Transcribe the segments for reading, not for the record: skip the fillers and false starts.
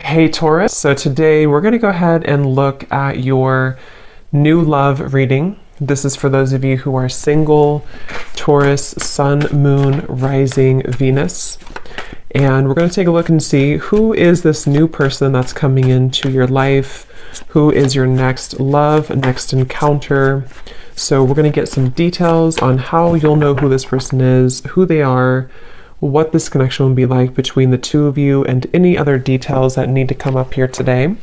Hey Taurus, so today we're going to go ahead and look at your new love reading. This is for those of you who are single, Taurus, Sun, Moon, Rising, Venus. And we're going to take a look and see who is this new person that's coming into your life, who is your next love, next encounter. So we're going to get some details on how you'll know who this person is, who they are, what this connection will be like between the two of you, and any other details that need to come up here today.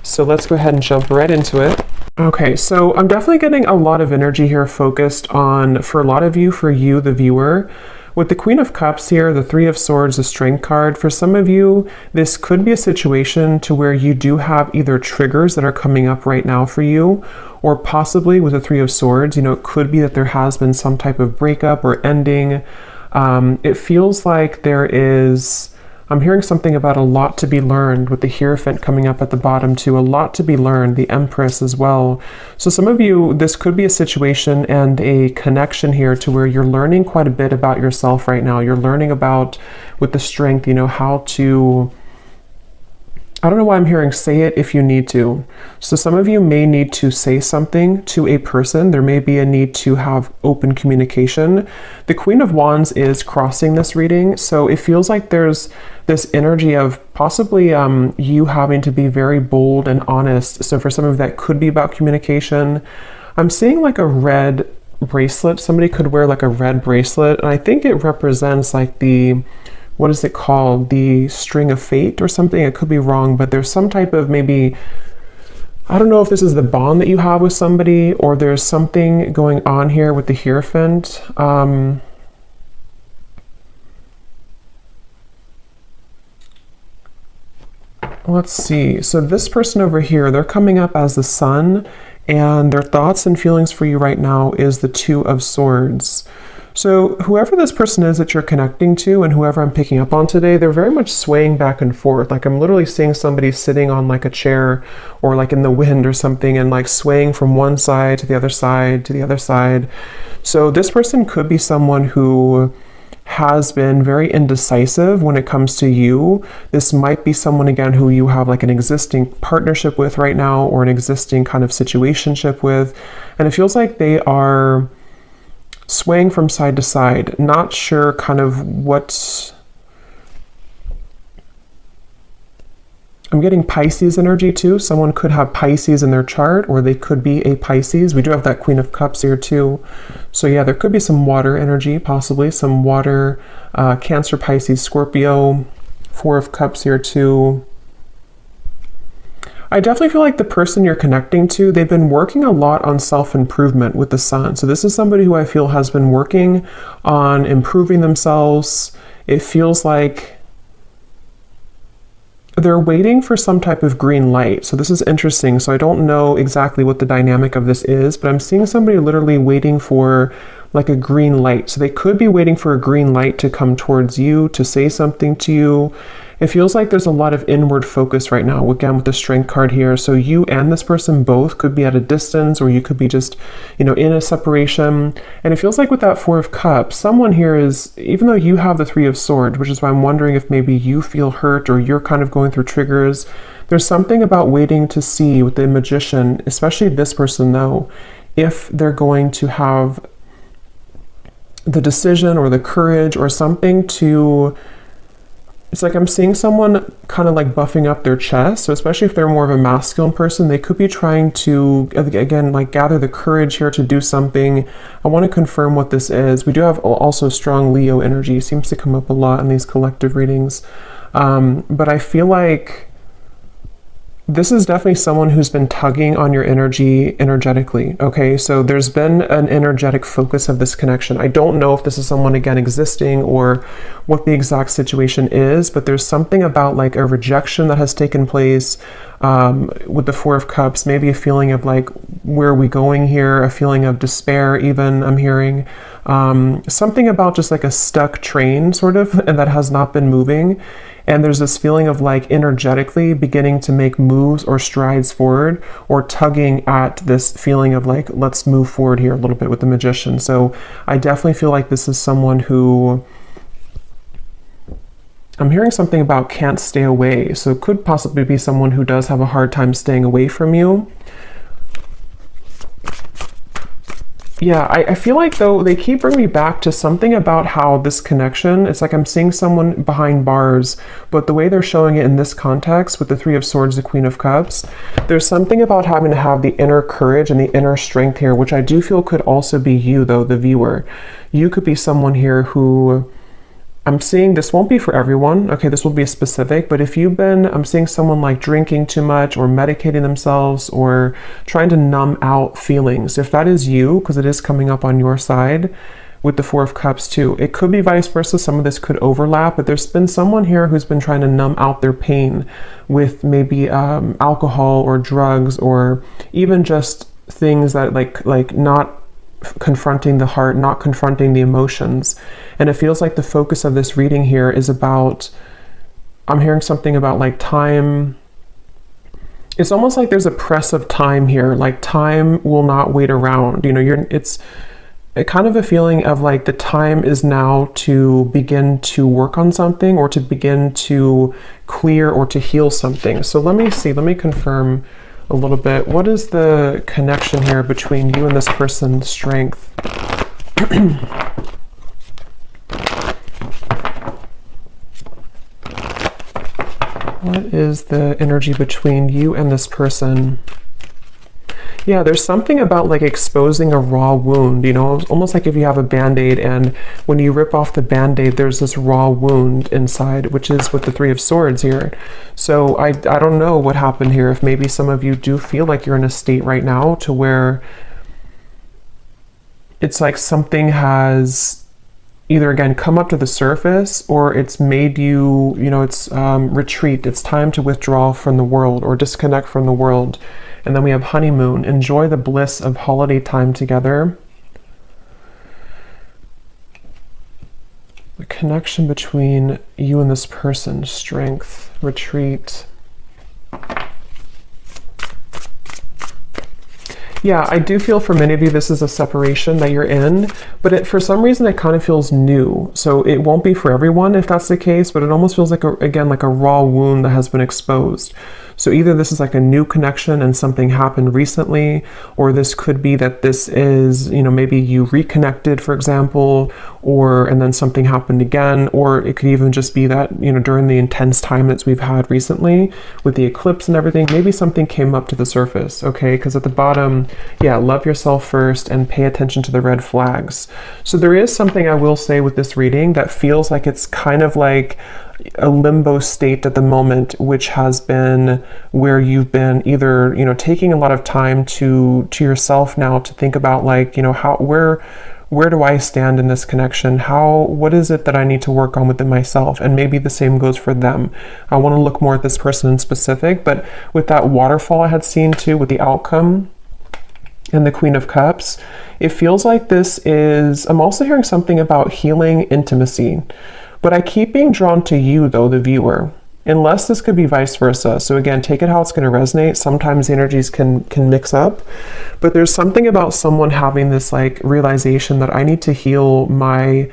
So let's go ahead and jump right into it. Okay, so I'm definitely getting a lot of energy here focused on, for a lot of you, for you, the viewer. With the Queen of Cups here, the Three of Swords, the Strength card, for some of you, this could be a situation to where you do have either triggers that are coming up right now for you, or possibly with the Three of Swords, it could be that there has been some type of breakup or ending. It feels like I'm hearing something about a lot to be learned with the Hierophant coming up at the bottom too, a lot to be learned, the Empress as well. So some of you, this could be a situation and a connection here to where you're learning quite a bit about yourself right now. You're learning about, with the Strength, how to, I don't know why I'm hearing say it if you need to. So some of you may need to say something to a person. There may be a need to have open communication. The Queen of Wands is crossing this reading. So it feels like there's this energy of possibly you having to be very bold and honest. So for some of that could be about communication. I'm seeing like a red bracelet. Somebody could wear like a red bracelet. And I think it represents like what is it called? The string of fate or something? I could be wrong, but there's some type of maybe, I don't know if this is the bond that you have with somebody, or there's something going on here with the Hierophant. Let's see. So this person over here, they're coming up as the Sun, and their thoughts and feelings for you right now is the Two of Swords. So whoever this person is that you're connecting to, and whoever I'm picking up on today, they're very much swaying back and forth. Like I'm literally seeing somebody sitting on like a chair or like in the wind or something, and like swaying from one side to the other side to the other side. So this person could be someone who has been very indecisive when it comes to you. This might be someone, again, who you have like an existing partnership with right now, or an existing kind of situationship with. And it feels like they are swaying from side to side, not sure kind of what. I'm getting Pisces energy too. Someone could have Pisces in their chart, or they could be a Pisces. We do have that Queen of Cups here too. So yeah, there could be some water energy, possibly some water, Cancer, Pisces, Scorpio, Four of Cups here too. I definitely feel like the person you're connecting to, they've been working a lot on self-improvement with the Sun. So this is somebody who I feel has been working on improving themselves. It feels like they're waiting for some type of green light. So this is interesting. So I don't know exactly what the dynamic of this is, but I'm seeing somebody literally waiting for like a green light. So they could be waiting for a green light to come towards you, to say something to you. It feels like there's a lot of inward focus right now, again, with the Strength card here. So you and this person both could be at a distance, or you could be just, in a separation. And it feels like with that Four of Cups, someone here is, even though you have the Three of Swords, which is why I'm wondering if maybe you feel hurt or you're kind of going through triggers, there's something about waiting to see with the Magician, especially this person though, if they're going to have the decision or the courage or something to. It's like I'm seeing someone kind of like buffing up their chest. So especially if they're more of a masculine person, they could be trying to, again, like gather the courage here to do something. I want to confirm what this is. We do have also strong Leo energy. It seems to come up a lot in these collective readings. But I feel like this is definitely someone who's been tugging on your energy energetically, okay? So there's been an energetic focus of this connection. I don't know if this is someone, again, existing or what the exact situation is, but there's something about like a rejection that has taken place with the Four of Cups, maybe a feeling of like, where are we going here? A feeling of despair even, I'm hearing. Something about just like a stuck train sort of, and that has not been moving. And there's this feeling of like energetically beginning to make moves or strides forward, or tugging at this feeling of like, let's move forward here a little bit with the Magician. So I definitely feel like this is someone who I'm hearing something about can't stay away. So it could possibly be someone who does have a hard time staying away from you. Yeah, I feel like though they keep bringing me back to something about how this connection, it's like I'm seeing someone behind bars, but the way they're showing it in this context with the Three of Swords, the Queen of Cups, there's something about having to have the inner courage and the inner strength here, which I do feel could also be you though, the viewer. You could be someone here who, I'm seeing this won't be for everyone, okay, this will be specific, but if you've been, I'm seeing someone like drinking too much or medicating themselves or trying to numb out feelings. If that is you, because it is coming up on your side with the Four of Cups too, it could be vice versa. Some of this could overlap, but there's been someone here who's been trying to numb out their pain with maybe alcohol or drugs or even just things that like not confronting the heart, not confronting the emotions. And it feels like the focus of this reading here is about, I'm hearing something about like time. It's almost like there's a press of time here, like time will not wait around. You know, it's a kind of a feeling of like the time is now to begin to work on something or to begin to clear or to heal something. So let me see, let me confirm a little bit. What is the connection here between you and this person's strength? What is the energy between you and this person? Yeah, there's something about like exposing a raw wound, you know, almost like if you have a band-aid and when you rip off the band-aid, there's this raw wound inside, which is with the Three of Swords here. So I don't know what happened here. If maybe some of you do feel like you're in a state right now to where it's like something has either again come up to the surface or it's made you, you know, it's retreat. It's time to withdraw from the world or disconnect from the world. And then we have honeymoon. Enjoy the bliss of holiday time together. The connection between you and this person, strength, retreat. Yeah, I do feel for many of you this is a separation that you're in, but for some reason it kind of feels new. So it won't be for everyone if that's the case, but it almost feels like, again, like a raw wound that has been exposed. So either this is like a new connection and something happened recently, or this could be that this is, you know, maybe you reconnected, for example, and then something happened again, or it could even just be that, you know, during the intense time that we've had recently with the eclipse and everything, maybe something came up to the surface, okay? Because at the bottom, yeah, love yourself first and pay attention to the red flags. So there is something I will say with this reading that feels like it's kind of like a limbo state at the moment, which has been where you've been either, you know, taking a lot of time to yourself now to think about like, you know, where do I stand in this connection? What is it that I need to work on within myself? And maybe the same goes for them. I want to look more at this person in specific, but with that waterfall I had seen too, with the outcome and the Queen of Cups, it feels like this is, I'm also hearing something about healing intimacy. But I keep being drawn to you, though, the viewer, unless this could be vice versa. So again, take it how it's going to resonate. Sometimes the energies can mix up, but there's something about someone having this like realization that I need to heal my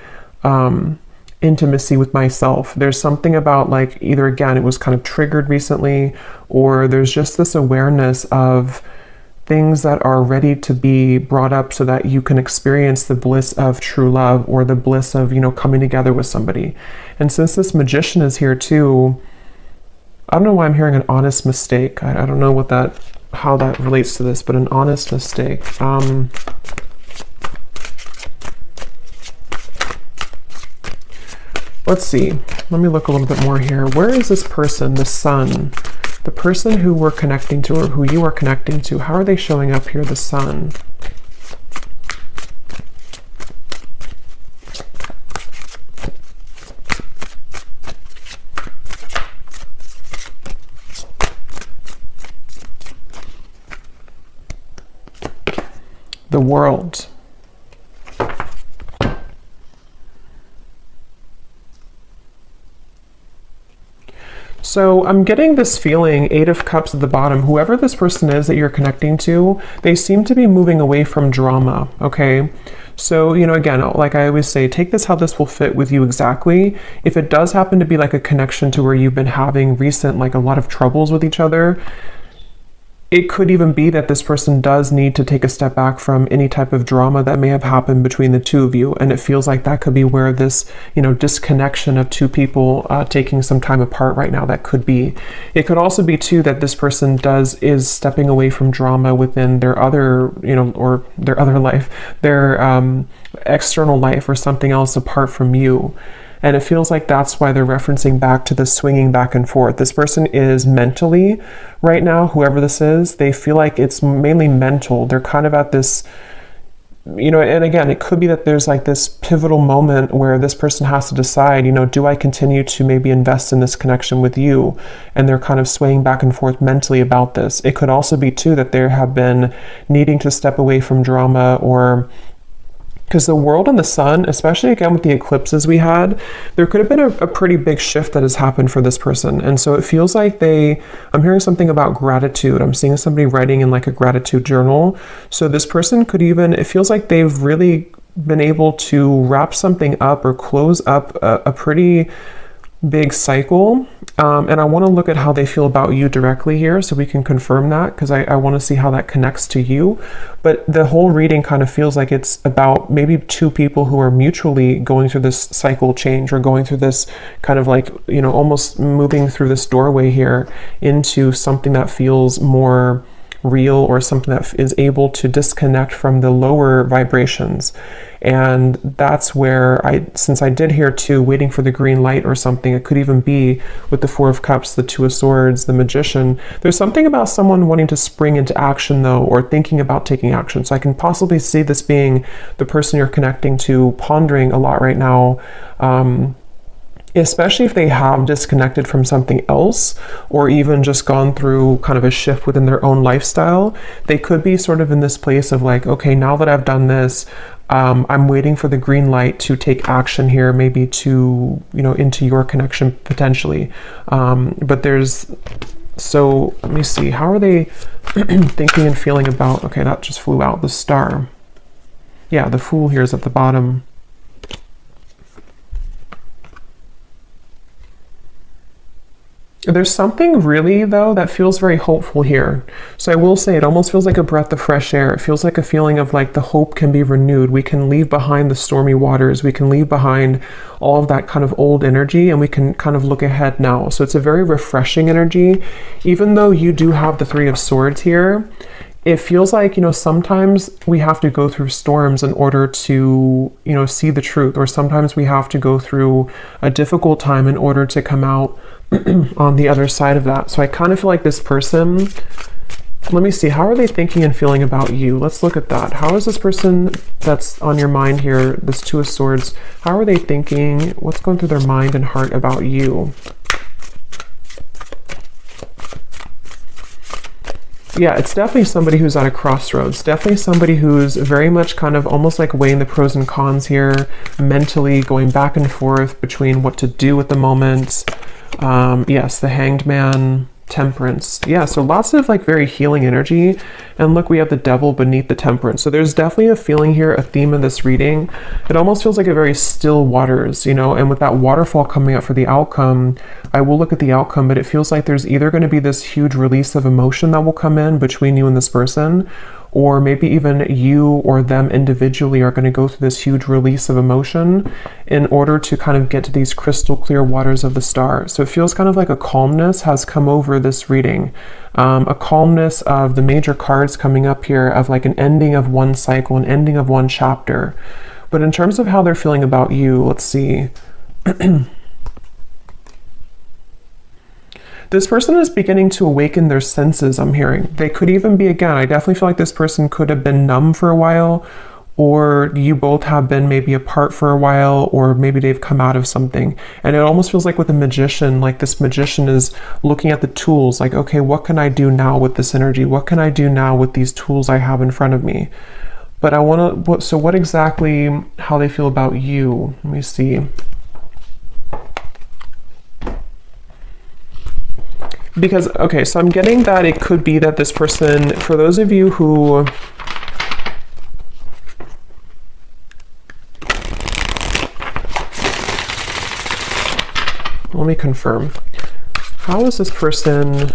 intimacy with myself. There's something about like either, again, it was kind of triggered recently, or there's just this awareness of things that are ready to be brought up so that you can experience the bliss of true love or the bliss of, you know, coming together with somebody. And since this Magician is here too, I don't know why I'm hearing an honest mistake. I don't know how that relates to this, but an honest mistake. Let's see. Let me look a little bit more here. Where is this person, the Sun? The person who we're connecting to or who you are connecting to, how are they showing up here, the Sun? The World. So I'm getting this feeling, Eight of Cups at the bottom, whoever this person is that you're connecting to, they seem to be moving away from drama, okay? So, you know, again, like I always say, take this how this will fit with you exactly. If it does happen to be like a connection to where you've been having recent, like a lot of troubles with each other, it could even be that this person does need to take a step back from any type of drama that may have happened between the two of you. And it feels like that could be where this, you know, disconnection of two people taking some time apart right now, that could be. It could also be too that this person is stepping away from drama within their other, you know, or their other life, their external life or something else apart from you. And it feels like that's why they're referencing back to the swinging back and forth. This person is mentally, right now, whoever this is, they feel like it's mainly mental. They're kind of at this, you know, and again, it could be that there's like this pivotal moment where this person has to decide, you know, do I continue to maybe invest in this connection with you? And they're kind of swaying back and forth mentally about this. It could also be too that they have been needing to step away from drama, or because the world and the sun, especially again with the eclipses we had, there could have been a pretty big shift that has happened for this person. And so it feels like I'm hearing something about gratitude. I'm seeing somebody writing in like a gratitude journal. So this person could even, it feels like they've really been able to wrap something up or close up a pretty big cycle. And I want to look at how they feel about you directly here so we can confirm that, because I want to see how that connects to you. But the whole reading kind of feels like it's about maybe two people who are mutually going through this cycle change, or going through this kind of like, you know, almost moving through this doorway here into something that feels more real, or something that is able to disconnect from the lower vibrations. And that's where since I did hear too, waiting for the green light or something, it could even be with the Four of Cups, the Two of Swords, the Magician. There's something about someone wanting to spring into action though, or thinking about taking action. So I can possibly see this being the person you're connecting to, pondering a lot right now, especially if they have disconnected from something else, or even just gone through kind of a shift within their own lifestyle. They could be sort of in this place of like, okay, now that I've done this, I'm waiting for the green light to take action here, maybe to, you know, into your connection potentially. So let me see, how are they thinking and feeling about, okay, that just flew out, the Star. Yeah, the Fool here is at the bottom. There's something really, though, that feels very hopeful here. So I will say it almost feels like a breath of fresh air. It feels like a feeling of like the hope can be renewed. We can leave behind the stormy waters. We can leave behind all of that kind of old energy, and we can kind of look ahead now. So it's a very refreshing energy. Even though you do have the Three of Swords here, it feels like, you know, sometimes we have to go through storms in order to, you know, see the truth, or sometimes we have to go through a difficult time in order to come out on the other side of that. So I kind of feel like this person, let me see, how are they thinking and feeling about you? Let's look at that. How is this person that's on your mind here, this Two of Swords, how are they thinking? What's going through their mind and heart about you? Yeah, it's definitely somebody who's at a crossroads. Definitely somebody who's very much kind of almost like weighing the pros and cons here, mentally going back and forth between what to do at the moment. Yes, the Hanged Man, Temperance. Yeah, so lots of like very healing energy. And look, we have the Devil beneath the Temperance. So there's definitely a feeling here, a theme of this reading. It almost feels like a very still waters, you know, and with that waterfall coming up for the outcome, I will look at the outcome, but it feels like there's either going to be this huge release of emotion that will come in between you and this person, or maybe even you or them individually are going to go through this huge release of emotion in order to kind of get to these crystal clear waters of the Star. So it feels kind of like a calmness has come over this reading, a calmness of the major cards coming up here, of like an ending of one cycle, an ending of one chapter. But in terms of how they're feeling about you, let's see. This person is beginning to awaken their senses, I'm hearing. They could even be, again, I definitely feel like this person could have been numb for a while, or you both have been maybe apart for a while, or maybe they've come out of something. And it almost feels like with a magician, like this magician is looking at the tools, like, okay, what can I do now with this energy? What can I do now with these tools I have in front of me? But I want to, so what exactly, how they feel about you? Let me see. Because, okay, so I'm getting that it could be that this person, for those of you who, let me confirm. How is this person,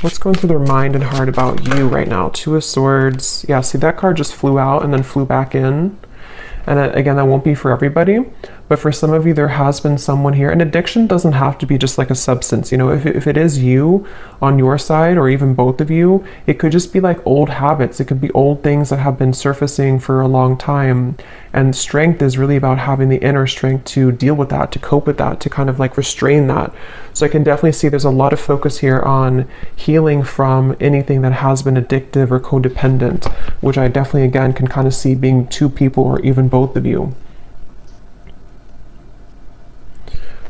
what's going through their mind and heart about you right now? Two of Swords. Yeah, see, that card just flew out and then flew back in. And again, that won't be for everybody, but for some of you, there has been someone here. And addiction doesn't have to be just like a substance. You know, if it is you on your side, or even both of you, it could just be like old habits. It could be old things that have been surfacing for a long time. And strength is really about having the inner strength to deal with that, to cope with that, to kind of like restrain that. So I can definitely see there's a lot of focus here on healing from anything that has been addictive or codependent, which I definitely, again, can kind of see being two people or even both of you.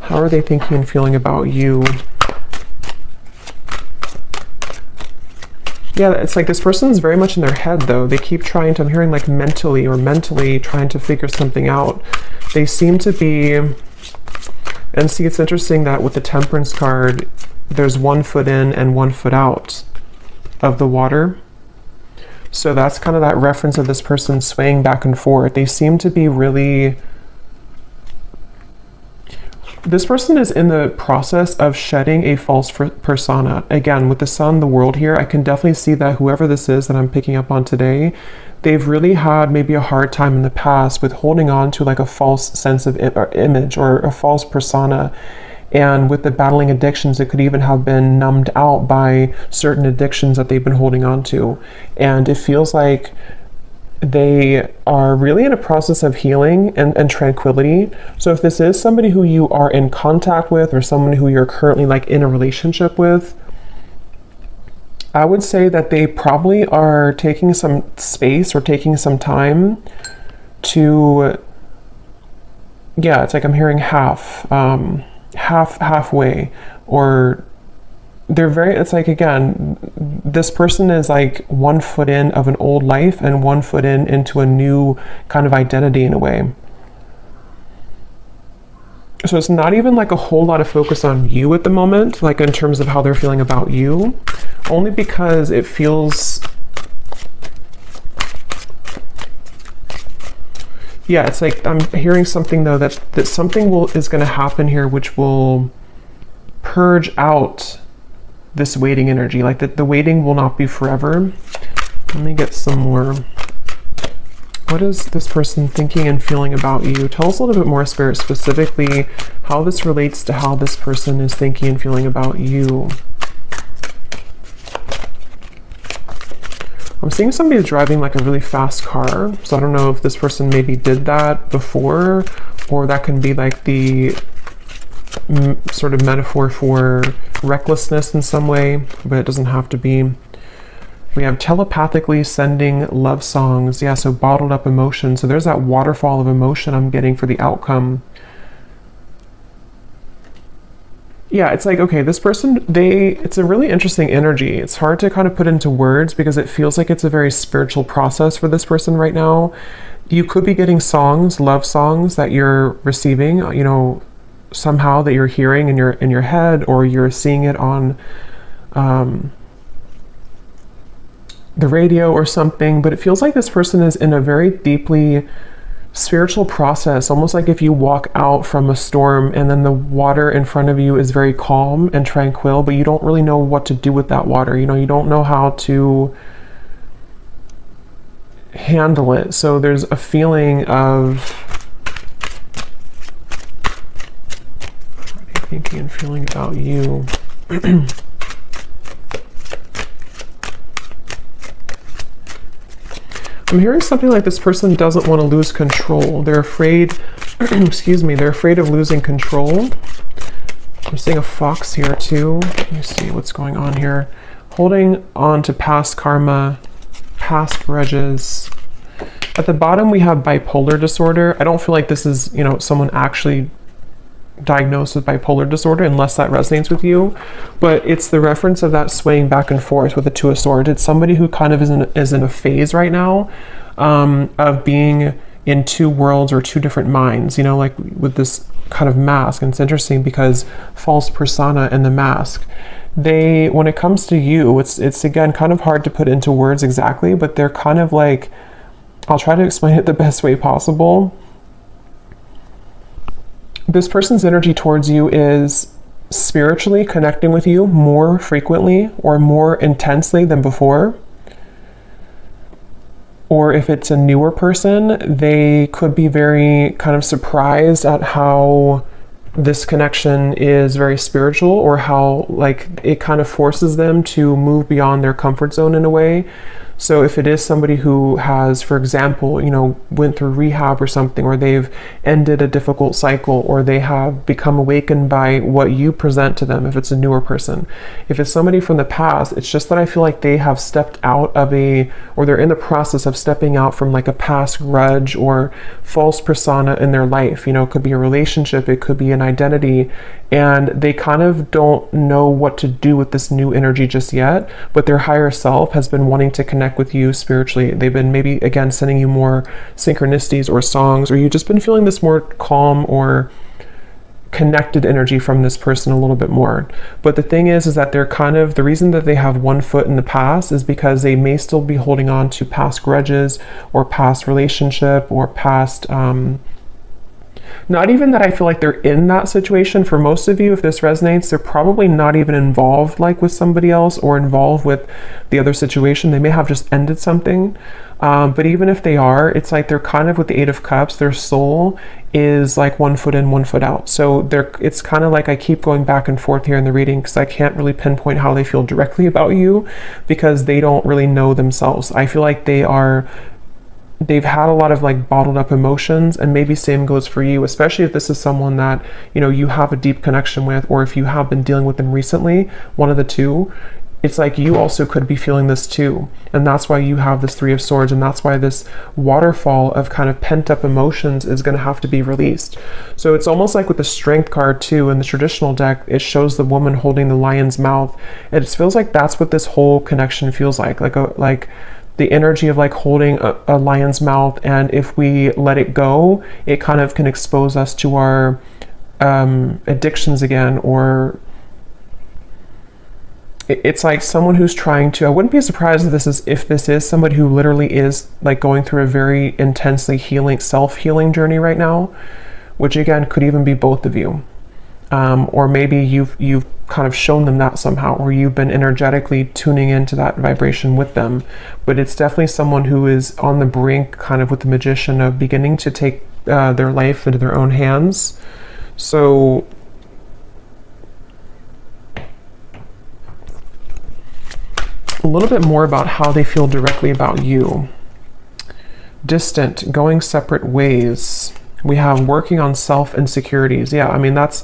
How are they thinking and feeling about you? Yeah, it's like this person is very much in their head, though. They keep trying to, I'm hearing like mentally trying to figure something out. They seem to be, and see, it's interesting that with the Temperance card, there's 1 foot in and 1 foot out of the water. So that's kind of that reference of this person swaying back and forth. They seem to be really, this person is in the process of shedding a false persona. Again, with the Sun, the world here, I can definitely see that whoever this is that I'm picking up on today, they've really had maybe a hard time in the past with holding on to like a false sense of image or a false persona. And with the battling addictions, it could even have been numbed out by certain addictions that they've been holding on to. And it feels like they are really in a process of healing and tranquility. So if this is somebody who you are in contact with, or someone who you're currently like in a relationship with, I would say that they probably are taking some space or taking some time to, yeah, it's like I'm hearing halfway, or they're very, it's like, again, this person is like 1 foot in of an old life and 1 foot into a new kind of identity in a way. So it's not even like a whole lot of focus on you at the moment, like in terms of how they're feeling about you, only because it feels, yeah, it's like I'm hearing something though, that something is going to happen here which will purge out this waiting energy, like that the waiting will not be forever. Let me get some more. What is this person thinking and feeling about you? Tell us a little bit more, Spirit, specifically how this relates to how this person is thinking and feeling about you. I'm seeing somebody driving like a really fast car. So I don't know if this person maybe did that before, or that can be like the sort of metaphor for recklessness in some way, but it doesn't have to be. We have telepathically sending love songs. Yeah, so bottled up emotion. So there's that waterfall of emotion I'm getting for the outcome. Yeah, it's like, okay, this person, it's a really interesting energy. It's hard to kind of put into words because it feels like it's a very spiritual process for this person right now. You could be getting songs, love songs that you're receiving, you know, somehow that you're hearing in your head, or you're seeing it on the radio or something. But it feels like this person is in a very deeply spiritual process, almost like if you walk out from a storm and then the water in front of you is very calm and tranquil, but you don't really know what to do with that water. You know, you don't know how to handle it. So there's a feeling of thinking and feeling about you. I'm hearing something like this person doesn't want to lose control. They're afraid, excuse me, they're afraid of losing control. I'm seeing a fox here too. Let me see what's going on here. Holding on to past karma, past grudges. At the bottom we have bipolar disorder. I don't feel like this is, you know, someone actually diagnosed with bipolar disorder, unless that resonates with you, but it's the reference of that swaying back and forth with the Two of Swords. It's somebody who kind of is in a phase right now of being in two worlds or two different minds, you know, like with this kind of mask. And it's interesting because false persona and the mask, when it comes to you, it's again kind of hard to put into words exactly, but they're kind of like, I'll try to explain it the best way possible. this person's energy towards you is spiritually connecting with you more frequently or more intensely than before. Or if it's a newer person, they could be very kind of surprised at how this connection is very spiritual, or how like it kind of forces them to move beyond their comfort zone in a way. So if it is somebody who has, for example, went through rehab or something, or they've ended a difficult cycle, or they have become awakened by what you present to them, if it's a newer person. If it's somebody from the past, it's just that I feel like they have stepped out of or they're in the process of stepping out from like a past grudge or false persona in their life. It could be a relationship, it could be an identity, and they kind of don't know what to do with this new energy just yet, but their higher self has been wanting to connect with you spiritually. They've been maybe again sending you more synchronicities or songs, or you've just been feeling this more calm or connected energy from this person a little bit more. But the thing is that they're kind of, the reason that they have one foot in the past is because they may still be holding on to past grudges or past relationship or past not even that I feel like they're in that situation. For most of you, if this resonates, they're probably not even involved like with somebody else or involved with the other situation. They may have just ended something. But even if they are, it's like they're kind of with the Eight of Cups, their soul is like one foot in, one foot out. So it's kind of like I keep going back and forth here in the reading because I can't really pinpoint how they feel directly about you because they don't really know themselves. I feel like they've had a lot of like bottled up emotions, and maybe same goes for you, especially if this is someone that you have a deep connection with, or if you have been dealing with them recently, one of the two. It's like you also could be feeling this too, and that's why you have this Three of Swords, and that's why this waterfall of kind of pent up emotions is going to have to be released. So it's almost like with the Strength card too in the traditional deck, it shows the woman holding the lion's mouth, and it feels like that's what this whole connection feels like the energy of like holding a lion's mouth, and if we let it go, it kind of can expose us to our addictions again, or it's like someone who's trying to, I wouldn't be surprised if this is somebody who literally is like going through a very intensely self-healing journey right now, which again could even be both of you. Or maybe you've kind of shown them that somehow, or you've been energetically tuning into that vibration with them. But it's definitely someone who is on the brink, kind of with the Magician, of beginning to take their life into their own hands. So a little bit more about how they feel directly about you. Distant, going separate ways. We have working on self-insecurities. Yeah, I mean, that's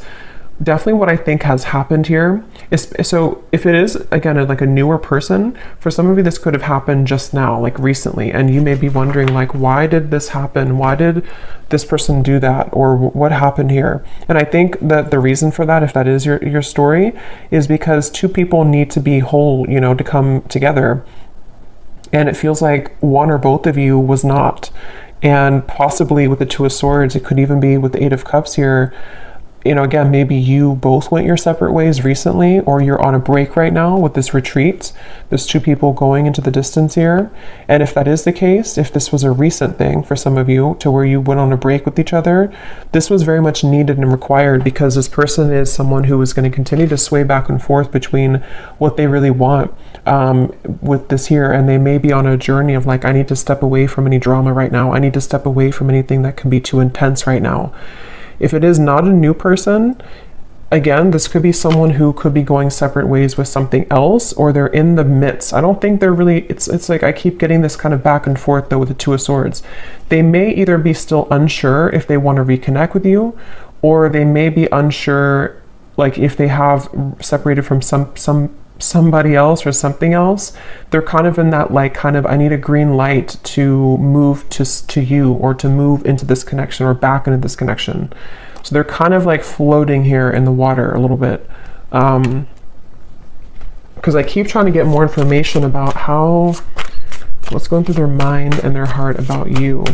definitely what I think has happened here. So if it is, again, like a newer person, for some of you, this could have happened just now, like recently. And you may be wondering, like, why did this happen? Why did this person do that? Or what happened here? And I think that the reason for that, if that is your story, is because two people need to be whole, to come together. And it feels like one or both of you was not. And possibly with the Two of Swords, it could even be with the Eight of Cups here. Again, maybe you both went your separate ways recently, or you're on a break right now with this retreat. There's two people going into the distance here. And if that is the case, if this was a recent thing for some of you to where you went on a break with each other, this was very much needed and required, because this person is someone who is going to continue to sway back and forth between what they really want with this here. And they may be on a journey of like, I need to step away from any drama right now. I need to step away from anything that can be too intense right now. If it is not a new person, again, this could be someone who could be going separate ways with something else, or they're in the midst. I don't think they're really, it's like I keep getting this kind of back and forth though with the Two of Swords. They may either be still unsure if they want to reconnect with you, or they may be unsure like if they have separated from somebody else or something else. They're kind of in that like kind of, I need a green light to move to you, or to move into this connection or back into this connection. So they're kind of like floating here in the water a little bit, because I keep trying to get more information about what's going through their mind and their heart about you.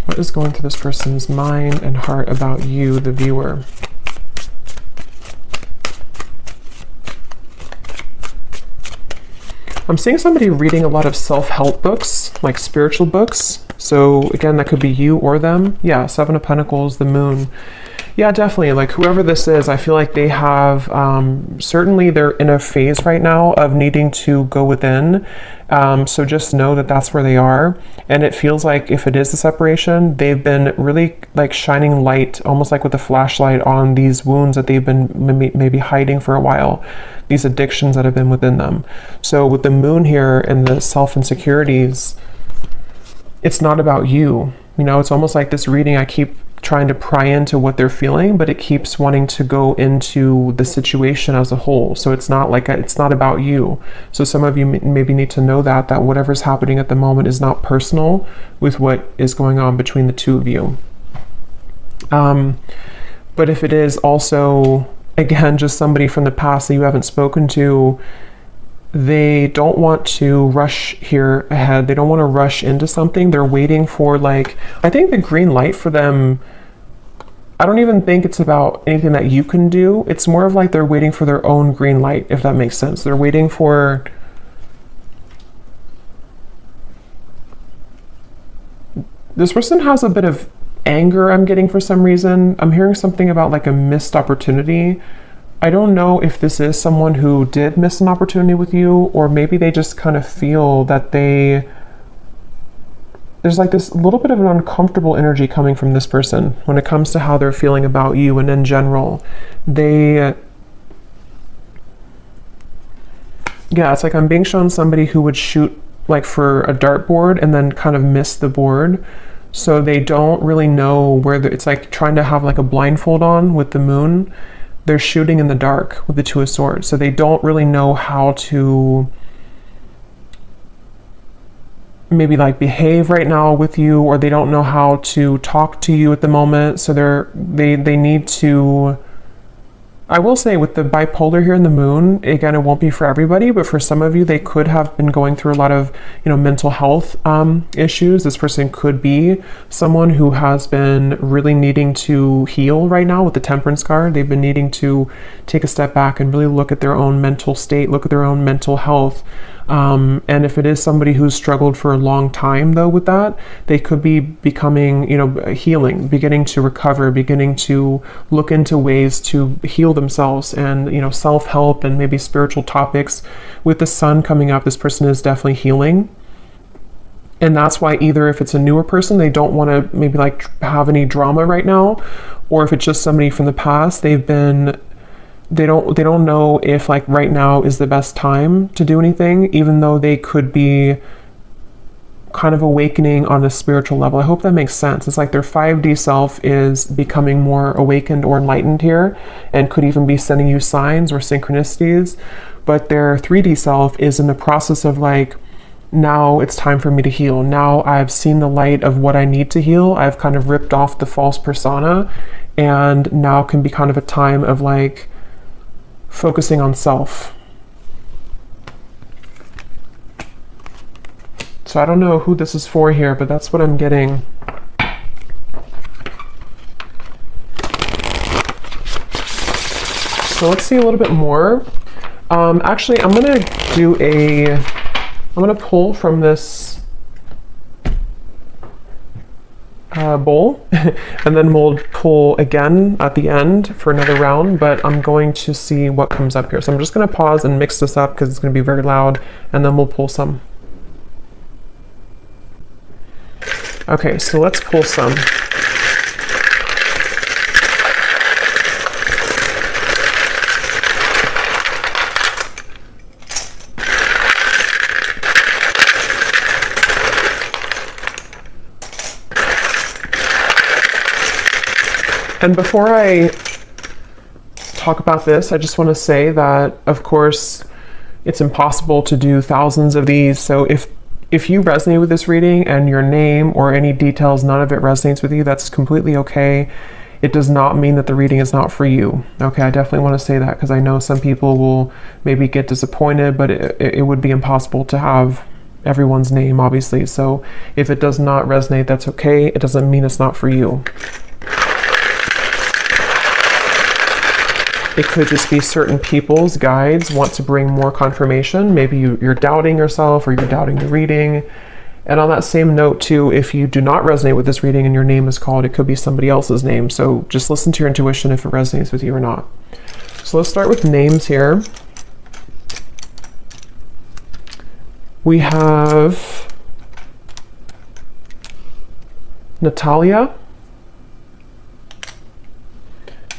What is going through this person's mind and heart about you, the viewer? I'm seeing somebody reading a lot of self-help books, like spiritual books. So again, that could be you or them. Yeah, Seven of Pentacles, the Moon. Yeah, definitely. Like whoever this is, I feel like they have, certainly they're in a phase right now of needing to go within. So just know that that's where they are. And it feels like if it is a separation, they've been really like shining light, almost like with a flashlight on these wounds that they've been maybe hiding for a while, these addictions that have been within them. So with the Moon here and the self-insecurities, it's not about you. You know, it's almost like this reading, I keep trying to pry into what they're feeling, but it keeps wanting to go into the situation as a whole. So it's not like it's not about you. So some of you maybe need to know that whatever's happening at the moment is not personal with what is going on between the two of you. But if it is also, again, just somebody from the past that you haven't spoken to, they don't want to rush here ahead. They don't want to rush into something. They're waiting for, like, I think the green light for them, I don't even think it's about anything that you can do. It's more of like they're waiting for their own green light, if that makes sense. They're waiting for, this person has a bit of anger I'm getting for some reason. I'm hearing something about like a missed opportunity. I don't know if this is someone who did miss an opportunity with you, or maybe they just kind of feel that there's like this little bit of an uncomfortable energy coming from this person when it comes to how they're feeling about you. And in general, yeah, it's like I'm being shown somebody who would shoot like for a dartboard and then kind of miss the board. So they don't really know where it's like trying to have like a blindfold on with the Moon. They're shooting in the dark with the Two of Swords. So they don't really know how to maybe like behave right now with you, or they don't know how to talk to you at the moment. So they need to, I will say with the bipolar here in the Moon, again, it won't be for everybody, but for some of you, they could have been going through a lot of, mental health issues. This person could be someone who has been really needing to heal right now with the Temperance card. They've been needing to take a step back and really look at their own mental state, look at their own mental health. And if it is somebody who's struggled for a long time though with that, they could be becoming, healing, beginning to recover, beginning to look into ways to heal themselves and, self-help and maybe spiritual topics. With the Sun coming up, this person is definitely healing. And that's why either if it's a newer person, they don't want to maybe like have any drama right now, or if it's just somebody from the past, they don't know if like right now is the best time to do anything, even though they could be kind of awakening on a spiritual level. I hope that makes sense. It's like their 5D self is becoming more awakened or enlightened here and could even be sending you signs or synchronicities, but their 3D self is in the process of like, now it's time for me to heal. Now I've seen the light of what I need to heal. I've kind of ripped off the false persona, and now can be kind of a time of like focusing on self. So I don't know who this is for here, but that's what I'm getting. So let's see a little bit more. Actually, I'm gonna pull from this bowl and then we'll pull again at the end for another round, but I'm going to see what comes up here. So I'm just going to pause and mix this up because it's going to be very loud, and then we'll pull some. Okay, so let's pull some. And before I talk about this, I just want to say that, of course, it's impossible to do thousands of these. So if you resonate with this reading and your name or any details, none of it resonates with you, that's completely okay. It does not mean that the reading is not for you. Okay, I definitely want to say that because I know some people will maybe get disappointed, but it would be impossible to have everyone's name, obviously. So if it does not resonate, that's okay. It doesn't mean it's not for you. It could just be certain people's guides want to bring more confirmation. Maybe you're doubting yourself or you're doubting the reading, And on that same note too, if you do not resonate with this reading and your name is called, it could be somebody else's name. So just listen to your intuition if it resonates with you or not. So let's start with names here. We have Natalia.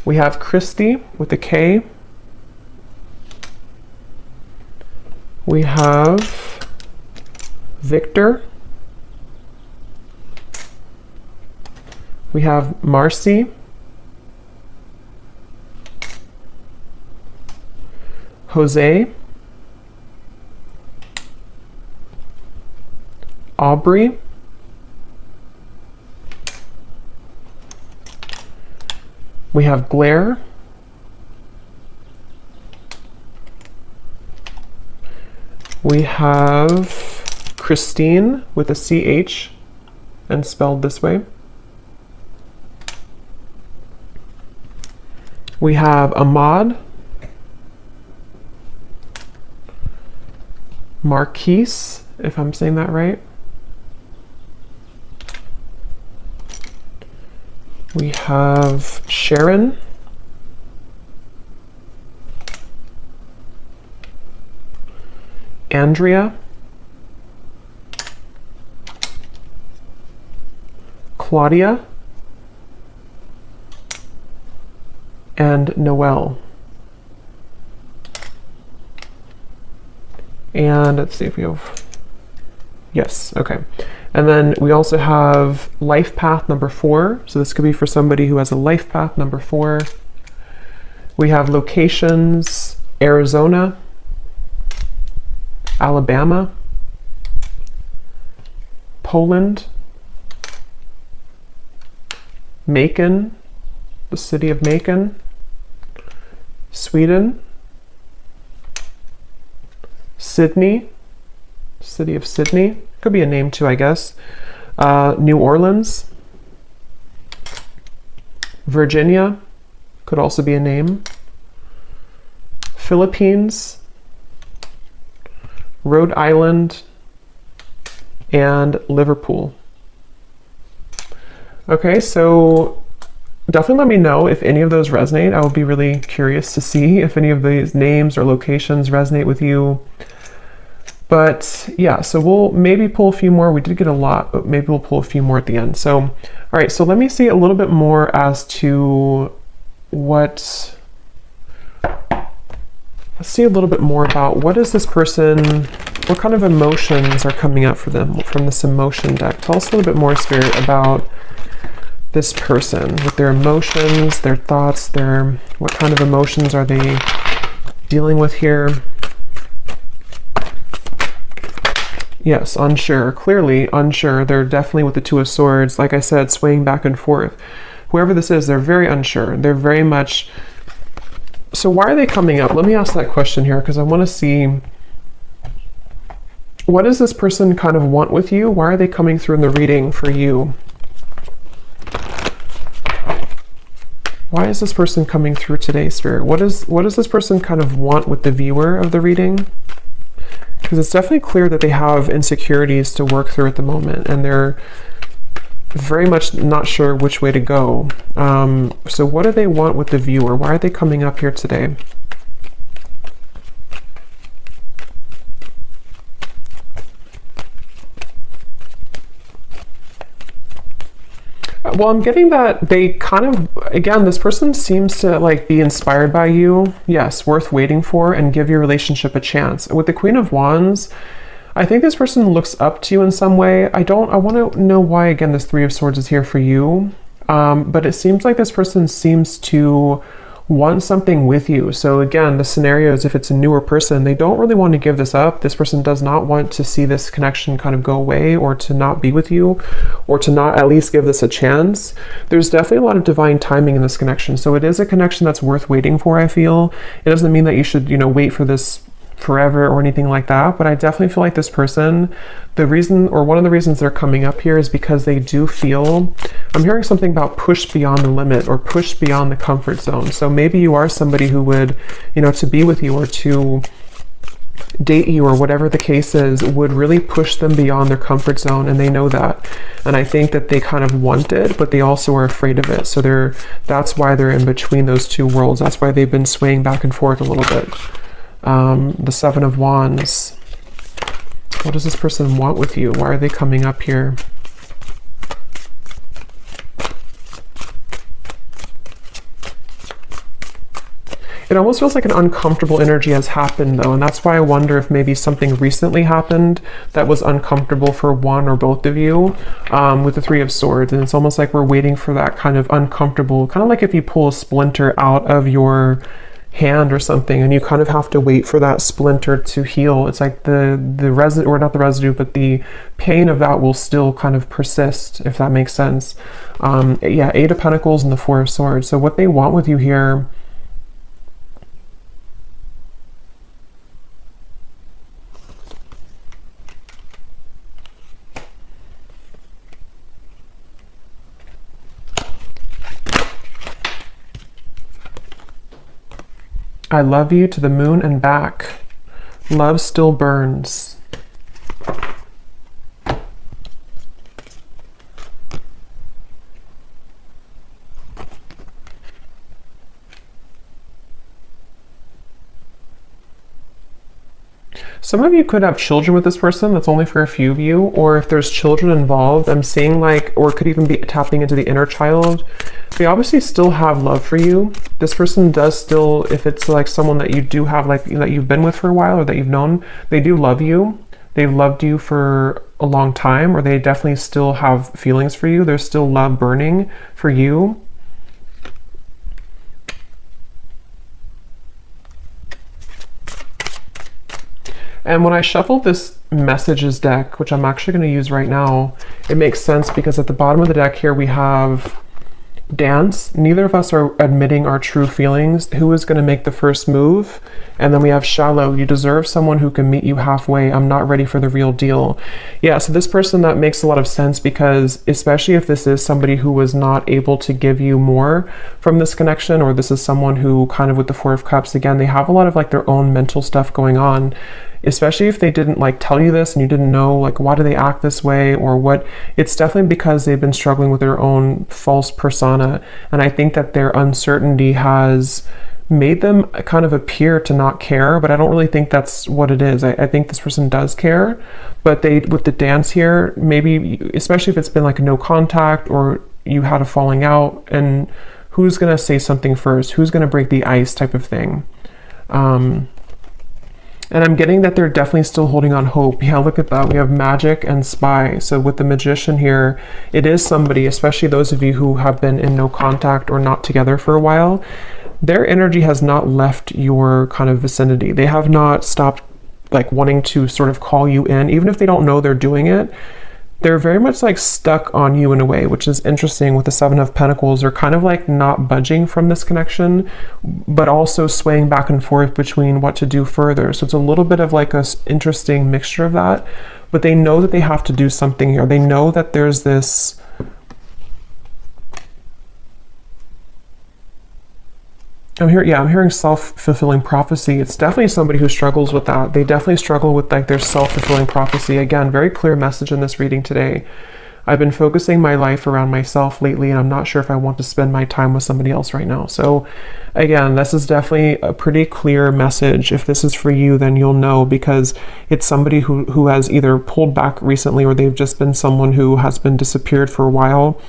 We have Christy with a K. We have Victor. We have Marcy. Jose. Aubrey. We have Blair. We have Christine with a CH and spelled this way. We have Ahmad. Marquise, if I'm saying that right. We have Sharon. Andrea. Claudia. And Noelle. And let's see if we have, yes, okay. And then we also have life path number 4. So this could be for somebody who has a life path number 4. We have locations, Arizona, Alabama, Poland, Macon, the city of Macon, Sweden, Sydney, city of Sydney, could be a name too, I guess. New Orleans, Virginia, could also be a name. Philippines, Rhode Island, and Liverpool. Okay, so definitely let me know if any of those resonate. I would be really curious to see if any of these names or locations resonate with you. But yeah, so we'll maybe pull a few more. We did get a lot, but maybe we'll pull a few more at the end. So, all right, so let me see a little bit more as to let's see a little bit more about what is this person, what kind of emotions are coming up for them from this emotion deck. Tell us a little bit more, Spirit, about this person with their emotions, their thoughts, what kind of emotions are they dealing with here? Yes, unsure, clearly unsure. They're definitely with the Two of Swords, like I said, swaying back and forth. Whoever this is, they're very unsure. They're very much, so why are they coming up? Let me ask that question here, because I want to see, what does this person kind of want with you? Why are they coming through in the reading for you? Why is this person coming through today, Spirit? What does this person kind of want with the viewer of the reading? Because it's definitely clear that they have insecurities to work through at the moment, and they're very much not sure which way to go. So what do they want with the viewer? Why are they coming up here today? Well, I'm getting that they kind of, again, this person seems to like be inspired by you. Yes, worth waiting for, and give your relationship a chance. With the Queen of Wands, I think this person looks up to you in some way. I want to know why, again, this Three of Swords is here for you. But it seems like this person seems to want something with you. So again, the scenario is if it's a newer person, they don't really want to give this up. This person does not want to see this connection kind of go away, or to not be with you, or to not at least give this a chance. There's definitely a lot of divine timing in this connection. So it is a connection that's worth waiting for, I feel. It doesn't mean that you should, wait for this forever or anything like that, but I definitely feel like this person, the reason, or one of the reasons they're coming up here, is because they do feel, I'm hearing something about push beyond the limit, or push beyond the comfort zone. So maybe you are somebody who would, to be with you, or to date you or whatever the case is would really push them beyond their comfort zone, and they know that. And I think that they kind of want it, but they also are afraid of it. So that's why they're in between those two worlds. That's why they've been swaying back and forth a little bit. The Seven of Wands. What does this person want with you? Why are they coming up here? It almost feels like an uncomfortable energy has happened though, and that's why I wonder if maybe something recently happened that was uncomfortable for one or both of you, with the Three of Swords. And it's almost like we're waiting for that kind of uncomfortable, kind of like if you pull a splinter out of your hand or something and you kind of have to wait for that splinter to heal. It's like the residue, or not the residue, but the pain of that will still kind of persist, if that makes sense. Yeah, Eight of Pentacles and the Four of Swords. So what they want with you here, I love you to the moon and back. Love still burns. Some of you could have children with this person. That's only for a few of you. Or if there's children involved, I'm seeing like, or it could even be tapping into the inner child. They obviously still have love for you. This person does still, if it's like someone that you do have, like that you've been with for a while or that you've known, they do love you. They've loved you for a long time, or they definitely still have feelings for you. There's still love burning for you. And when I shuffle this messages deck, which I'm actually going to use right now, it makes sense because at the bottom of the deck here we have dance. Neither of us are admitting our true feelings. Who is going to make the first move? And then we have shallow. You deserve someone who can meet you halfway. I'm not ready for the real deal. Yeah, so this person, that makes a lot of sense because especially if this is somebody who was not able to give you more from this connection, or this is someone who kind of with the Four of Cups, again, they have a lot of like their own mental stuff going on. Especially if they didn't like tell you this and you didn't know like why do they act this way or what, it's definitely because they've been struggling with their own false persona. And I think that their uncertainty has made them kind of appear to not care, but I don't really think that's what it is. I think this person does care, but they, with the dance here, maybe, especially if it's been like no contact or you had a falling out, and who's gonna say something first? Who's gonna break the ice type of thing? And I'm getting that they're definitely still holding on hope. Yeah, look at that. We have Magic and Spy. So with the Magician here, it is somebody, especially those of you who have been in no contact or not together for a while, their energy has not left your kind of vicinity. They have not stopped like wanting to sort of call you in, even if they don't know they're doing it. They're very much like stuck on you in a way, which is interesting with the Seven of Pentacles. They're kind of like not budging from this connection, but also swaying back and forth between what to do further. So it's a little bit of like a interesting mixture of that, but they know that they have to do something here. They know that there's this, I'm hearing self-fulfilling prophecy. It's definitely somebody who struggles with that. They definitely struggle with like their self-fulfilling prophecy. Again, very clear message in this reading today. I've been focusing my life around myself lately, and I'm not sure if I want to spend my time with somebody else right now. So again, this is definitely a pretty clear message. If this is for you, then you'll know, because it's somebody who has either pulled back recently, or they've just been someone who has been disappeared for a while.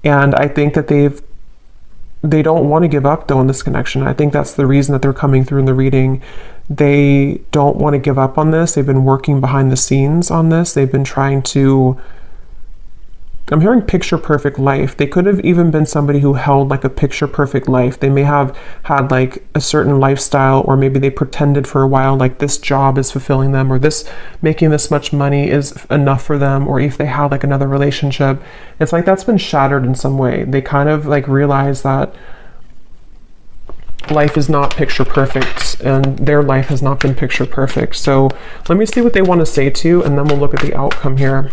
And I think that they don't want to give up though in this connection. I think that's the reason that they're coming through in the reading. They don't want to give up on this. They've been working behind the scenes on this. They've been trying to, I'm hearing picture perfect life. They could have even been somebody who held like a picture perfect life. They may have had like a certain lifestyle, or maybe they pretended for a while like this job is fulfilling them, or this making this much money is enough for them, or if they had like another relationship, it's like that's been shattered in some way. They kind of like realize that life is not picture perfect, and their life has not been picture perfect. So let me see what they want to say to you, and then we'll look at the outcome here.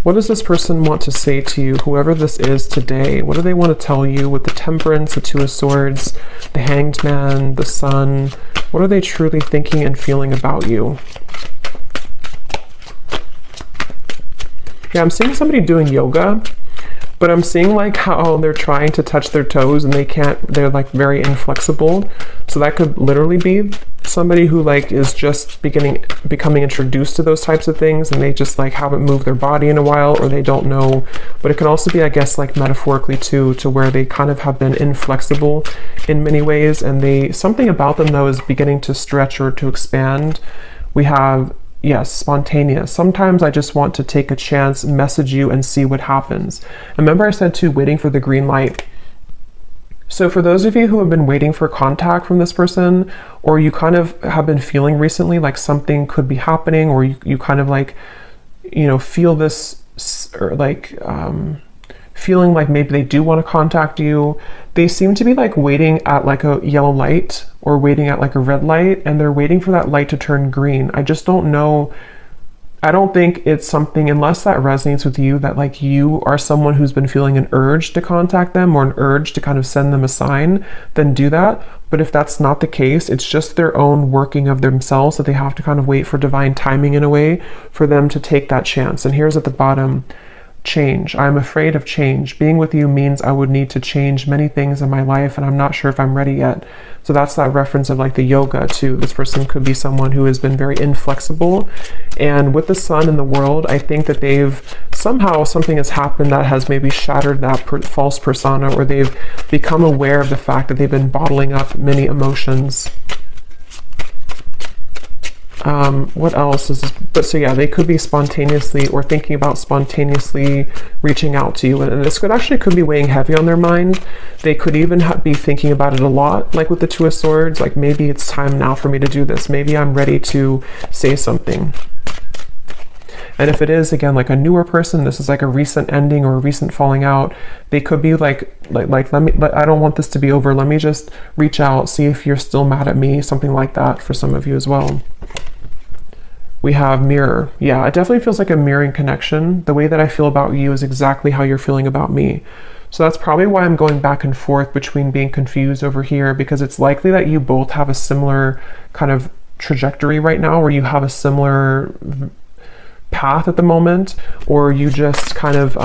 What does this person want to say to you, whoever this is today? What do they want to tell you with the Temperance, the Two of Swords, the Hanged Man, the Sun, What are they truly thinking and feeling about you? Yeah, I'm seeing somebody doing yoga, but I'm seeing like how they're trying to touch their toes and they can't, they're like very inflexible. So that could literally be somebody who like is just becoming introduced to those types of things, and they just like haven't moved their body in a while, or they don't know. But it can also be, I guess, like metaphorically too, to where they kind of have been inflexible in many ways, and something about them though is beginning to stretch or to expand. We have, yes, spontaneous. Sometimes I just want to take a chance, message you, and see what happens. Remember I said too, waiting for the green light. So for those of you who have been waiting for contact from this person, or you kind of have been feeling recently like something could be happening, or you kind of like, you know, feel this, or like feeling like maybe they do want to contact you. They seem to be like waiting at like a yellow light or waiting at like a red light, and they're waiting for that light to turn green. I just don't know. I don't think it's something, unless that resonates with you, that like you are someone who's been feeling an urge to contact them or an urge to kind of send them a sign, then do that. But if that's not the case, it's just their own working of themselves that they have to kind of wait for divine timing in a way for them to take that chance. And here's at the bottom, change. I'm afraid of change. Being with you means I would need to change many things in my life, and I'm not sure if I'm ready yet. So that's that reference of like the yoga too. This person could be someone who has been very inflexible, and with the sun in the world, I think that something has happened that has maybe shattered that false persona, or they've become aware of the fact that they've been bottling up many emotions. What else is this? But so yeah, they could be spontaneously or thinking about spontaneously reaching out to you, and this could be weighing heavy on their mind. They could even be thinking about it a lot, like with the Two of Swords, like maybe it's time now for me to do this. Maybe I'm ready to say something. And if it is, again, like a newer person, this is like a recent ending or a recent falling out, they could be like, I don't want this to be over. Let me just reach out, see if you're still mad at me, something like that for some of you as well. We have mirror. Yeah, it definitely feels like a mirroring connection. The way that I feel about you is exactly how you're feeling about me. So that's probably why I'm going back and forth between being confused over here, because it's likely that you both have a similar kind of trajectory right now, or you have a similar path at the moment, or you just kind of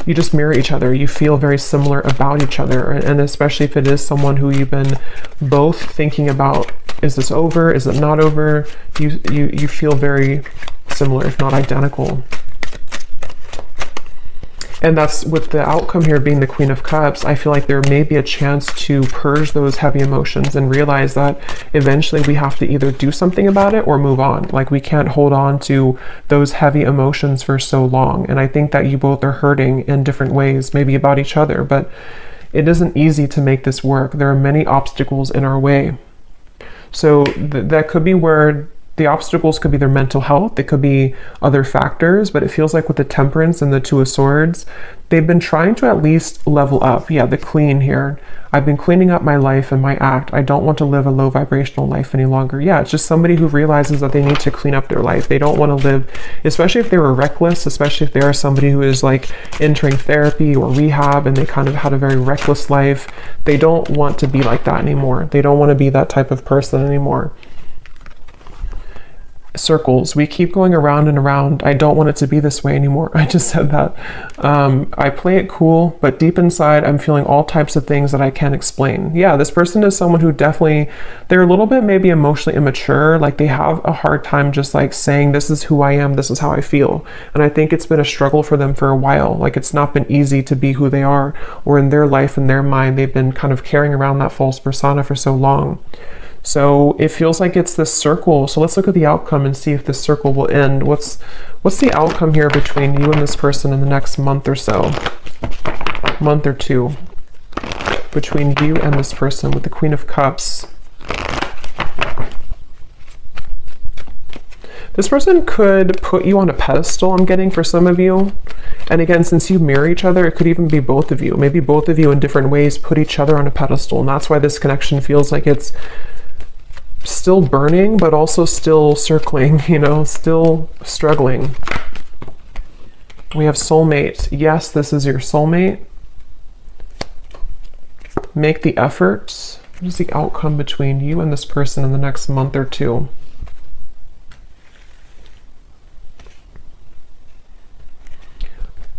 you just mirror each other. You feel very similar about each other, and especially if it is someone who you've been both thinking about, is this over, is it not over, you feel very similar, if not identical. And that's with the outcome here being the Queen of Cups. I feel like there may be a chance to purge those heavy emotions and realize that eventually we have to either do something about it or move on. Like we can't hold on to those heavy emotions for so long. And I think that you both are hurting in different ways, maybe about each other, but it isn't easy to make this work. There are many obstacles in our way. So that could be where the obstacles could be their mental health, they could be other factors, but it feels like with the Temperance and the Two of Swords, they've been trying to at least level up. Yeah, the clean here. I've been cleaning up my life and my act. I don't want to live a low vibrational life any longer. Yeah, it's just somebody who realizes that they need to clean up their life. They don't want to live, especially if they were reckless, especially if they are somebody who is like entering therapy or rehab and they kind of had a very reckless life. They don't want to be like that anymore. They don't want to be that type of person anymore. Circles. We keep going around and around. I don't want it to be this way anymore. I just said that. I play it cool, but deep inside, I'm feeling all types of things that I can't explain. Yeah, this person is someone who definitely, they're a little bit maybe emotionally immature. Like they have a hard time just like saying, this is who I am, this is how I feel. And I think it's been a struggle for them for a while. Like it's not been easy to be who they are, or in their life, in their mind, they've been kind of carrying around that false persona for so long. So it feels like it's this circle. So let's look at the outcome and see if this circle will end. What's the outcome here between you and this person in the next month or so? Month or two. Between you and this person with the Queen of Cups. This person could put you on a pedestal, I'm getting, for some of you. And again, since you mirror each other, it could even be both of you. Maybe both of you in different ways put each other on a pedestal. And that's why this connection feels like it's still burning, but also still circling, you know, still struggling. We have soulmate. Yes, this is your soulmate. Make the efforts. What is the outcome between you and this person in the next month or two?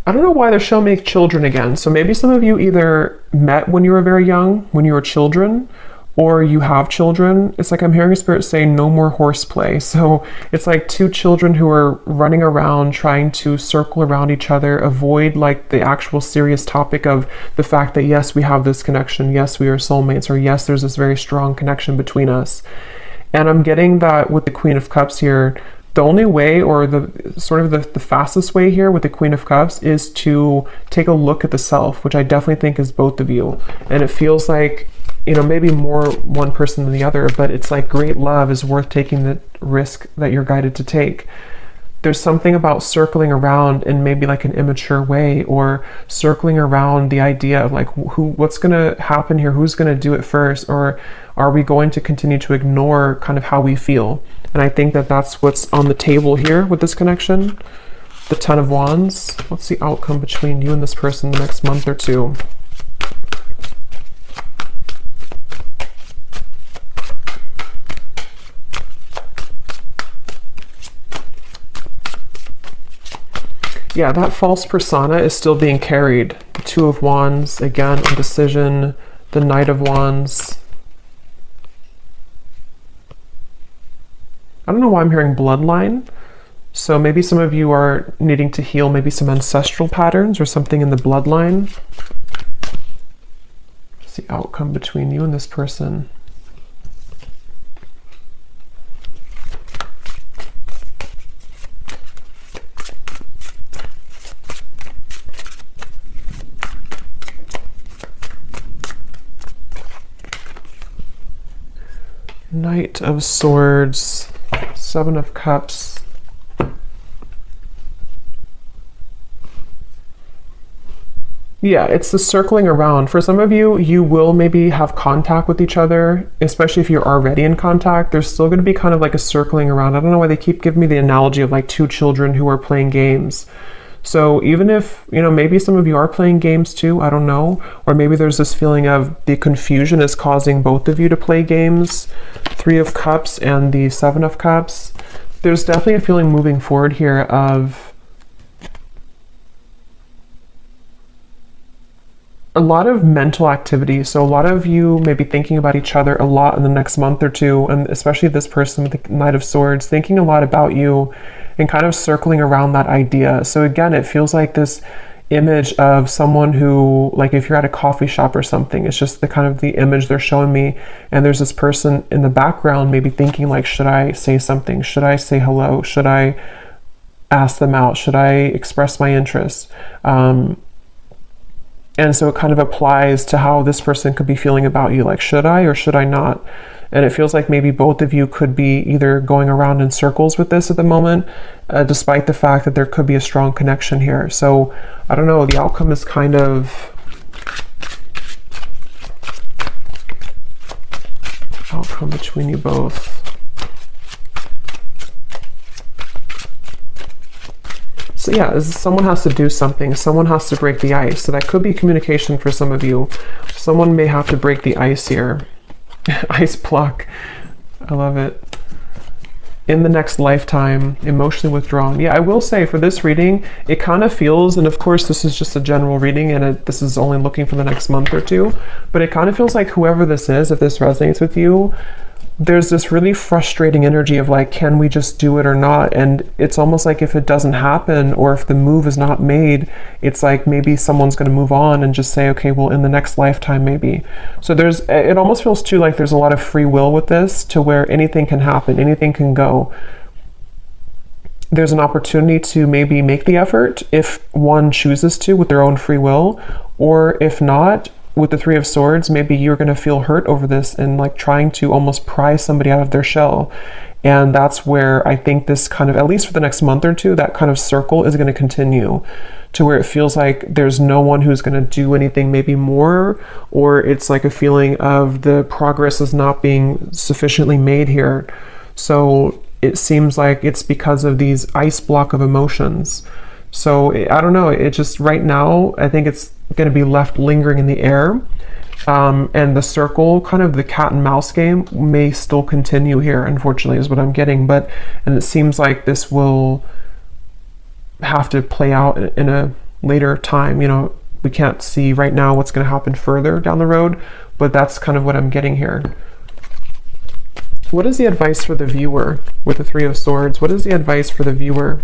I don't know why they're showing me children again. So maybe some of you either met when you were very young, when you were children, or you have children. It's like I'm hearing a spirit say no more horseplay. So it's like two children who are running around trying to circle around each other, avoid like the actual serious topic of the fact that yes, we have this connection, yes, we are soulmates, or yes, there's this very strong connection between us. And I'm getting that with the Queen of Cups here. The only way, or the sort of the fastest way here with the Queen of Cups, is to take a look at the self, which I definitely think is both of you. And it feels like, you know, maybe more one person than the other, but it's like great love is worth taking the risk that you're guided to take. There's something about circling around in maybe like an immature way, or circling around the idea of like what's going to happen here, who's going to do it first, or are we going to continue to ignore kind of how we feel? And I think that that's what's on the table here with this connection. The Ten of Wands. What's the outcome between you and this person the next month or two? Yeah, that false persona is still being carried. The Two of Wands, again, indecision, the Knight of Wands. I don't know why I'm hearing bloodline. So maybe some of you are needing to heal maybe some ancestral patterns or something in the bloodline. What's the outcome between you and this person? Knight of Swords, Seven of Cups. Yeah, it's the circling around. For some of you, you will maybe have contact with each other, especially if you're already in contact. There's still going to be kind of like a circling around. I don't know why they keep giving me the analogy of like two children who are playing games. So even if, you know, maybe some of you are playing games too, I don't know, or maybe there's this feeling of the confusion is causing both of you to play games. Three of Cups and the Seven of Cups. There's definitely a feeling moving forward here of a lot of mental activity. So a lot of you may be thinking about each other a lot in the next month or two, and especially this person with the Knight of Swords, thinking a lot about you and kind of circling around that idea. So again, it feels like this image of someone who, like if you're at a coffee shop or something, it's just the kind of the image they're showing me, and there's this person in the background maybe thinking like, should I say something? Should I say hello? Should I ask them out? Should I express my interest? And so it kind of applies to how this person could be feeling about you, like, should I or should I not? And it feels like maybe both of you could be either going around in circles with this at the moment, despite the fact that there could be a strong connection here. So I don't know, the outcome is kind of outcome between you both. So yeah, someone has to do something. Someone has to break the ice. So that could be communication for some of you. Someone may have to break the ice here. Ice block. I love it. In the next lifetime, emotionally withdrawn. Yeah, I will say for this reading, it kind of feels, and of course this is just a general reading and this is only looking for the next month or two, but it kind of feels like whoever this is, if this resonates with you, there's this really frustrating energy of like, can we just do it or not? And it's almost like if it doesn't happen, or if the move is not made, it's like maybe someone's going to move on and just say, okay, well, in the next lifetime, maybe. So it almost feels too like there's a lot of free will with this, to where anything can happen, anything can go. There's an opportunity to maybe make the effort if one chooses to with their own free will, or if not, with the Three of Swords, maybe you're going to feel hurt over this and like trying to almost pry somebody out of their shell. And that's where I think this kind of, at least for the next month or two, that kind of circle is going to continue, to where it feels like there's no one who's going to do anything maybe more, or it's like a feeling of the progress is not being sufficiently made here. So it seems like it's because of these ice block of emotions. So I don't know, it just right now, I think it's going to be left lingering in the air. And the circle, kind of the cat and mouse game, may still continue here, unfortunately, is what I'm getting. And it seems like this will have to play out in a later time. You know, we can't see right now what's going to happen further down the road, but that's kind of what I'm getting here. What is the advice for the viewer with the Three of Swords? What is the advice for the viewer?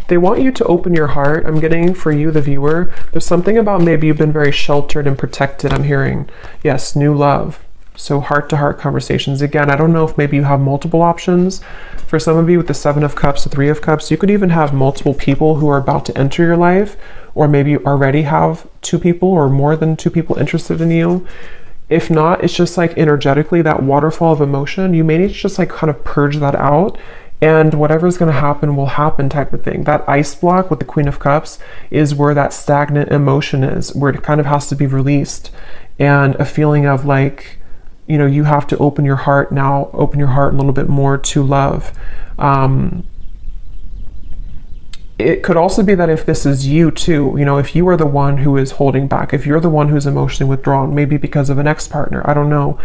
They want you to open your heart. I'm getting for you, the viewer. There's something about maybe you've been very sheltered and protected, I'm hearing. Yes, new love. So heart-to-heart conversations. Again, I don't know if maybe you have multiple options. For some of you with the Seven of Cups, the Three of Cups, you could even have multiple people who are about to enter your life, or maybe you already have 2 people or more than 2 people interested in you. If not, it's just like energetically that waterfall of emotion. You may need to just like kind of purge that out, and whatever's going to happen will happen type of thing. That ice block with the Queen of Cups is where that stagnant emotion is, where it kind of has to be released, and a feeling of like, you know, you have to open your heart now, open your heart a little bit more to love. It could also be that if this is you too, you know, if you are the one who is holding back, if you're the one who's emotionally withdrawn, maybe because of an ex-partner, I don't know.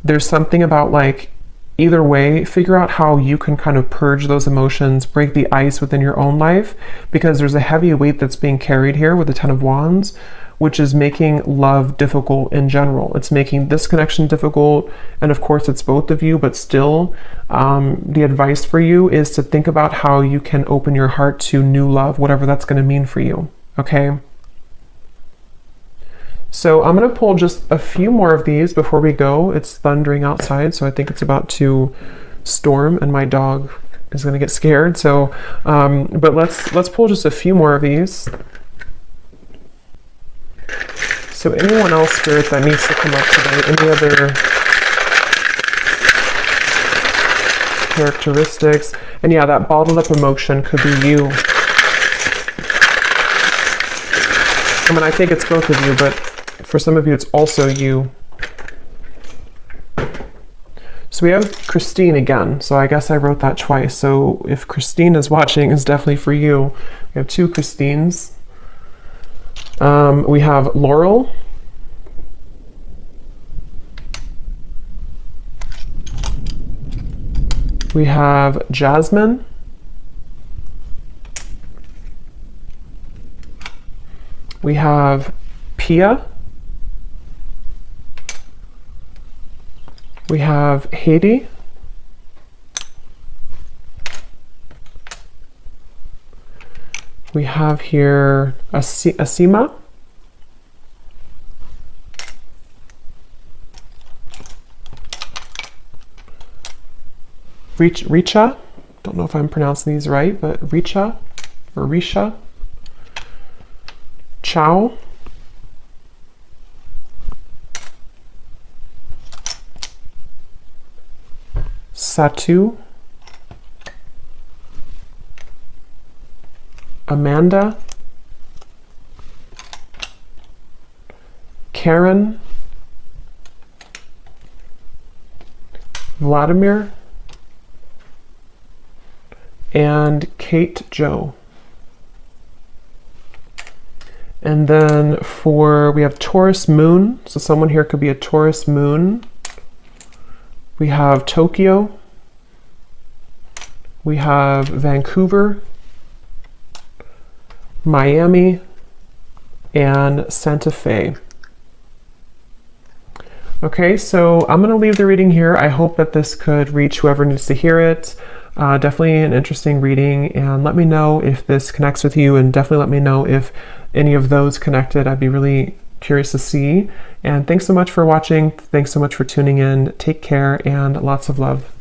There's something about like, either way, figure out how you can kind of purge those emotions, break the ice within your own life, because there's a heavy weight that's being carried here with the Ten of Wands, which is making love difficult in general. It's making this connection difficult, and of course it's both of you, but still, the advice for you is to think about how you can open your heart to new love, whatever that's going to mean for you, okay? So I'm going to pull just a few more of these before we go. It's thundering outside, so I think it's about to storm, and my dog is going to get scared. So, but let's pull just a few more of these. So anyone else, Spirit, that needs to come up today, any other characteristics? And yeah, that bottled up emotion could be you. I mean, I think it's both of you, but for some of you, it's also you. So we have Christine again. So I guess I wrote that twice. So if Christine is watching, it's definitely for you. We have 2 Christines. We have Laurel. We have Jasmine. We have Pia. We have Haiti. We have here Asima. Richa. Don't know if I'm pronouncing these right, but Richa or Risha. Chow. Satu. Amanda. Karen. Vladimir. And Kate Joe. And then we have Taurus Moon. So someone here could be a Taurus Moon. We have Tokyo. We have Vancouver, Miami, and Santa Fe. Okay, so I'm going to leave the reading here. I hope that this could reach whoever needs to hear it. Definitely an interesting reading, and let me know if this connects with you, and definitely let me know if any of those connected. I'd be really curious to see. And thanks so much for watching. Thanks so much for tuning in. Take care and lots of love.